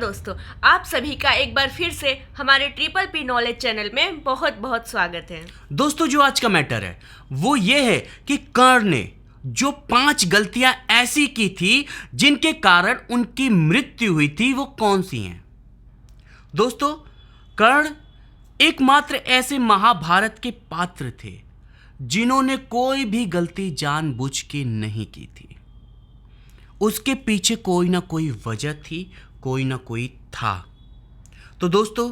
दोस्तों, आप सभी का एक बार फिर से हमारे ट्रिपल पी नॉलेज चैनल में बहुत बहुत स्वागत है। दोस्तों, जो आज का मैटर है वो ये है कि कर्ण ने जो 5 गलतियां ऐसी की थी जिनके कारण उनकी मृत्यु हुई थी, वो कौन सी हैं। दोस्तों, कर्ण एकमात्र ऐसे महाभारत के पात्र थे जिन्होंने कोई भी गलती जानबूझ के नहीं की थी। उसके पीछे कोई ना कोई वजह थी, कोई ना कोई था। तो दोस्तों,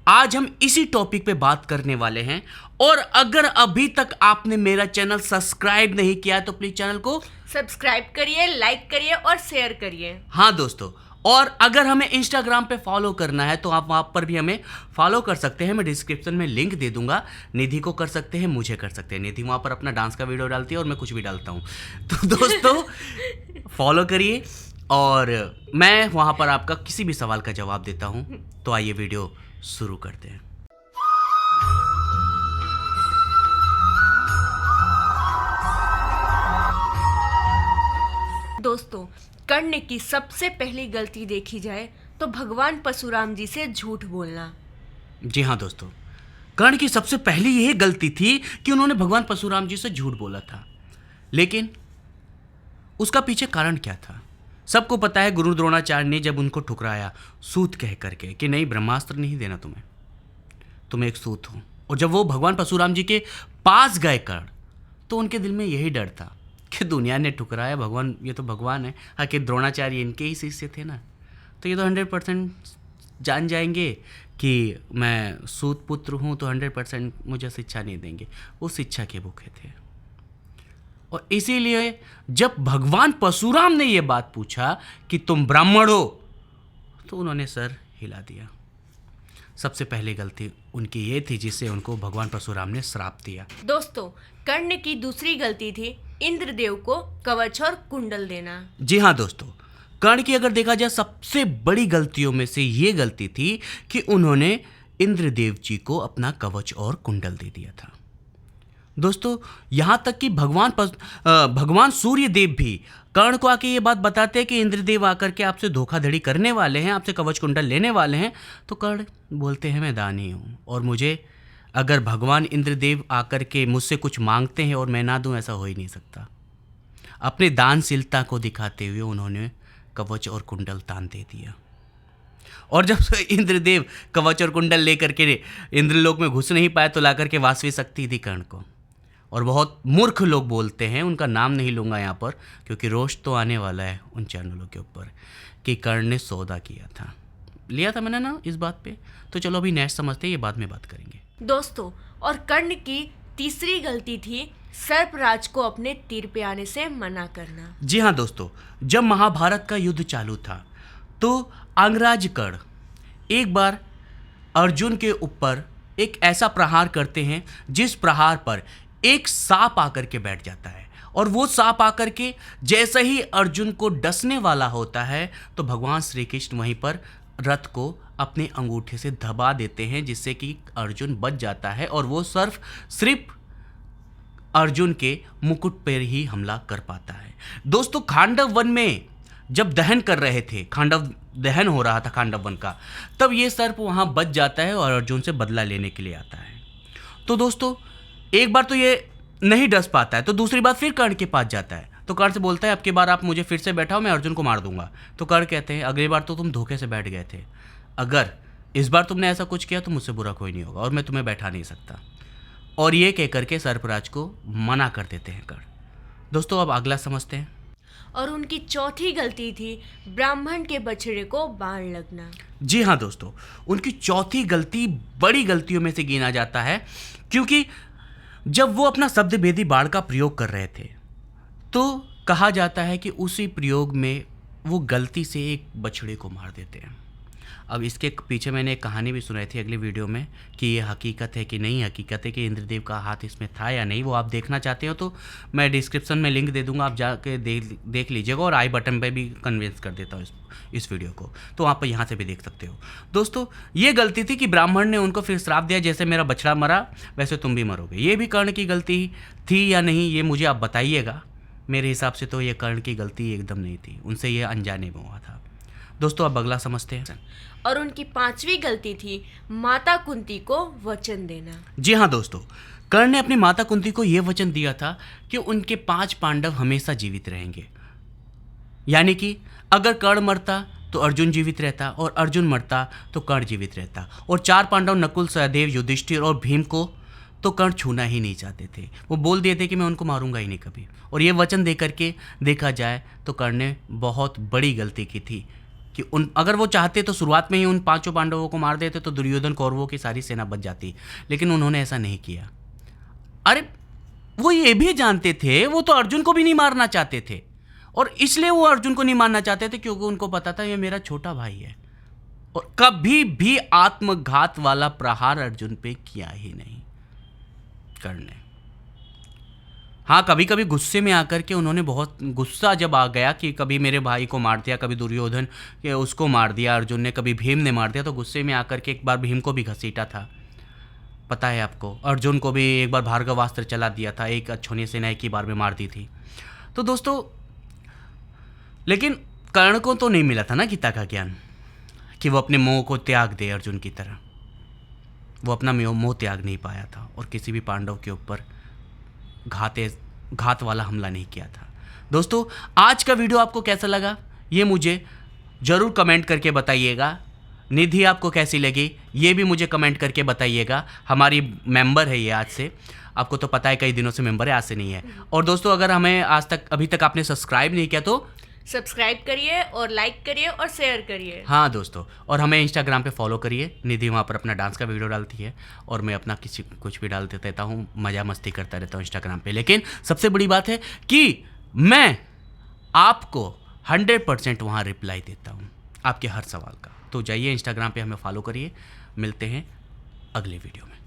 आज हम इसी टॉपिक पे बात करने वाले हैं। और अगर अभी तक आपने मेरा चैनल सब्सक्राइब नहीं किया तो प्लीज चैनल को सब्सक्राइब करिए, लाइक करिए और शेयर करिए। हाँ दोस्तों, और अगर हमें इंस्टाग्राम पे फॉलो करना है तो आप वहाँ पर भी हमें फॉलो कर सकते हैं। मैं डिस्क्रिप्शन में लिंक दे दूंगा। निधि को कर सकते हैं, मुझे कर सकते हैं। निधि वहाँ पर अपना डांस का वीडियो डालती है और मैं कुछ भी डालता हूँ। तो दोस्तों, फॉलो करिए और मैं वहाँ पर आपका किसी भी सवाल का जवाब देता हूँ। तो आइए वीडियो शुरू करते हैं। दोस्तों, कर्ण की सबसे पहली गलती देखी जाए तो भगवान परशुराम जी से झूठ बोलना। जी हाँ दोस्तों, कर्ण की सबसे पहली यही गलती थी कि उन्होंने भगवान परशुराम जी से झूठ बोला था। लेकिन उसका पीछे कारण क्या था? सबको पता है, गुरु द्रोणाचार्य ने जब उनको ठुकराया सूत कह करके कि नहीं, ब्रह्मास्त्र नहीं देना तुम एक सूत हो। और जब वो भगवान परशुराम जी के पास गए कर्ण, तो उनके दिल में यही डर था कि दुनिया ने ठुकराया, भगवान, ये तो भगवान है। आखिर द्रोणाचार्य इनके ही शिष्य थे ना, तो ये तो 100% जान जाएंगे कि मैं सूत पुत्र हूँ, तो 100% मुझे शिक्षा नहीं देंगे। वो शिक्षा के भूखे थे। और इसीलिए जब भगवान परशुराम ने ये बात पूछा कि तुम ब्राह्मण हो, तो उन्होंने सर हिला दिया। सबसे पहली गलती उनकी ये थी जिससे उनको भगवान परशुराम ने श्राप दिया। दोस्तों, कर्ण की दूसरी गलती थी इंद्रदेव को कवच और कुंडल देना। जी हाँ दोस्तों, कर्ण की अगर देखा जाए सबसे बड़ी गलतियों में से ये गलती थी कि उन्होंने इंद्रदेव जी को अपना कवच और कुंडल दे दिया था। दोस्तों, यहाँ तक कि भगवान सूर्य देव भी कर्ण को आके ये बात बताते हैं कि इंद्रदेव आकर के आपसे धोखाधड़ी करने वाले हैं, आपसे कवच कुंडल लेने वाले हैं। तो कर्ण बोलते हैं, मैं दानी हूँ और मुझे अगर भगवान इंद्रदेव आकर के मुझसे कुछ मांगते हैं और मैं ना दूं, ऐसा हो ही नहीं सकता। अपने दानशीलता को दिखाते हुए उन्होंने कवच और कुंडल दान दे दिया। और जब इंद्रदेव कवच और कुंडल लेकर के इंद्रलोक में घुस नहीं पाए, तो लाकर के वासवी शक्ति दी कर्ण को। और बहुत मूर्ख लोग बोलते हैं, उनका नाम नहीं लूँगा यहाँ पर क्योंकि रोष तो आने वाला है उन चैनलों के ऊपर, कि कर्ण ने सौदा लिया था मैंने ना इस बात पे। तो चलो अभी नेक्स्ट समझते हैं, ये बाद में बात करेंगे। दोस्तों, और कर्ण की तीसरी गलती थी सर्पराज को अपने तीर पे आने से मना करना। जी हाँ दोस्तों, जब महाभारत का युद्ध चालू था तो अंगराज कर्ण एक बार अर्जुन के ऊपर एक ऐसा प्रहार करते हैं जिस प्रहार पर एक सांप आकर के बैठ जाता है। और वो सांप आकर के जैसे ही अर्जुन को डसने वाला होता है, तो भगवान श्री कृष्ण वहीं पर रथ को अपने अंगूठे से दबा देते हैं, जिससे कि अर्जुन बच जाता है और वो सिर्फ अर्जुन के मुकुट पर ही हमला कर पाता है। दोस्तों, खांडव वन में जब दहन कर रहे थे, खांडव दहन हो रहा था खांडव वन का, तब ये सर्प वहाँ बच जाता है और अर्जुन से बदला लेने के लिए आता है। तो दोस्तों, एक बार तो ये नहीं डस पाता है, तो दूसरी बार फिर कर्ण के पास जाता है। तो कर्ण से बोलता है, अब की बार आप मुझे फिर से बैठाओ, मैं अर्जुन को मार दूंगा। तो कर्ण कहते हैं, अगली बार तो तुम धोखे से बैठ गए थे, अगर इस बार तुमने ऐसा कुछ किया तो मुझसे बुरा कोई नहीं होगा और मैं तुम्हें बैठा नहीं सकता। और ये कह करके सर्पराज को मना कर देते हैं कर्ण। दोस्तों, अब अगला समझते हैं। और उनकी चौथी गलती थी ब्राह्मण के बछड़े को बाण लगना। जी हाँ दोस्तों, उनकी चौथी गलती बड़ी गलतियों में से गिना जाता है, क्योंकि जब वो अपना शब्द भेदी बाण का प्रयोग कर रहे थे, तो कहा जाता है कि उसी प्रयोग में वो गलती से एक बछड़े को मार देते हैं। अब इसके पीछे मैंने एक कहानी भी सुनाई थी अगली वीडियो में कि ये हकीकत है कि नहीं हकीकत है, कि इंद्रदेव का हाथ इसमें था या नहीं। वो आप देखना चाहते हो तो मैं डिस्क्रिप्शन में लिंक दे दूंगा, आप जाके देख लीजिएगा। और आई बटन पे भी कन्विंस कर देता हूँ इस वीडियो को, तो आप यहाँ से भी देख सकते हो। दोस्तों, ये गलती थी कि ब्राह्मण ने उनको फिर श्राप दिया, जैसे मेरा बछड़ा मरा वैसे तुम भी मरोगे। ये भी कर्ण की गलती थी या नहीं, ये मुझे आप बताइएगा। मेरे हिसाब से तो ये कर्ण की गलती एकदम नहीं थी, उनसे ये अनजाने में हुआ था। दोस्तों अब अगला समझते हैं। और उनकी 5वीं गलती थी माता कुंती को वचन देना। जी हाँ दोस्तों, कर्ण ने अपनी माता कुंती को यह वचन दिया था कि उनके 5 पांडव हमेशा जीवित रहेंगे। यानी कि अगर कर्ण मरता तो अर्जुन जीवित रहता, और अर्जुन मरता तो कर्ण जीवित रहता। और 4 पांडव नकुल, सहदेव, युधिष्ठिर और भीम को तो कर्ण छूना ही नहीं चाहते थे। वो बोल दिए थे कि मैं उनको मारूंगा ही नहीं कभी। और ये वचन दे करके देखा जाए तो कर्ण ने बहुत बड़ी गलती की थी कि अगर वो चाहते तो शुरुआत में ही उन 5 पांडवों को मार देते तो दुर्योधन कौरवों की सारी सेना बच जाती, लेकिन उन्होंने ऐसा नहीं किया। अरे वो ये भी जानते थे, वो तो अर्जुन को भी नहीं मारना चाहते थे, और इसलिए वो अर्जुन को नहीं मारना चाहते थे क्योंकि उनको पता था ये मेरा छोटा भाई है। और कभी भी आत्मघात वाला प्रहार अर्जुन पे किया ही नहीं कर्ण ने। हाँ, कभी कभी गुस्से में आकर के उन्होंने, बहुत गुस्सा जब आ गया कि कभी मेरे भाई को मार दिया, कभी दुर्योधन के उसको मार दिया अर्जुन ने, कभी भीम ने मार दिया, तो गुस्से में आकर के एक बार भीम को भी घसीटा था, पता है आपको। अर्जुन को भी एक बार भार्गवास्त्र चला दिया था, एक अक्षौणी सेना एक ही बार में मार दी थी। तो दोस्तों, लेकिन कर्ण को तो नहीं मिला था ना गीता का ज्ञान कि वो अपने मोह को त्याग दे अर्जुन की तरह। वो अपना मोह त्याग नहीं पाया था और किसी भी पांडव के ऊपर घात वाला हमला नहीं किया था। दोस्तों, आज का वीडियो आपको कैसा लगा ये मुझे ज़रूर कमेंट करके बताइएगा। निधि आपको कैसी लगी ये भी मुझे कमेंट करके बताइएगा। हमारी मेंबर है ये आज से, आपको तो पता है कई दिनों से मेंबर है, आज से नहीं है। और दोस्तों, अगर हमें अभी तक आपने सब्सक्राइब नहीं किया तो सब्सक्राइब करिए और लाइक करिए और शेयर करिए। हाँ दोस्तों, और हमें इंस्टाग्राम पे फॉलो करिए। निधि वहाँ पर अपना डांस का वीडियो डालती है और मैं अपना कुछ भी डालते रहता हूँ, मज़ा मस्ती करता रहता हूँ इंस्टाग्राम पे। लेकिन सबसे बड़ी बात है कि मैं आपको 100% वहाँ रिप्लाई देता हूँ आपके हर सवाल का। तो जाइए इंस्टाग्राम पे हमें फॉलो करिए। मिलते हैं अगले वीडियो में।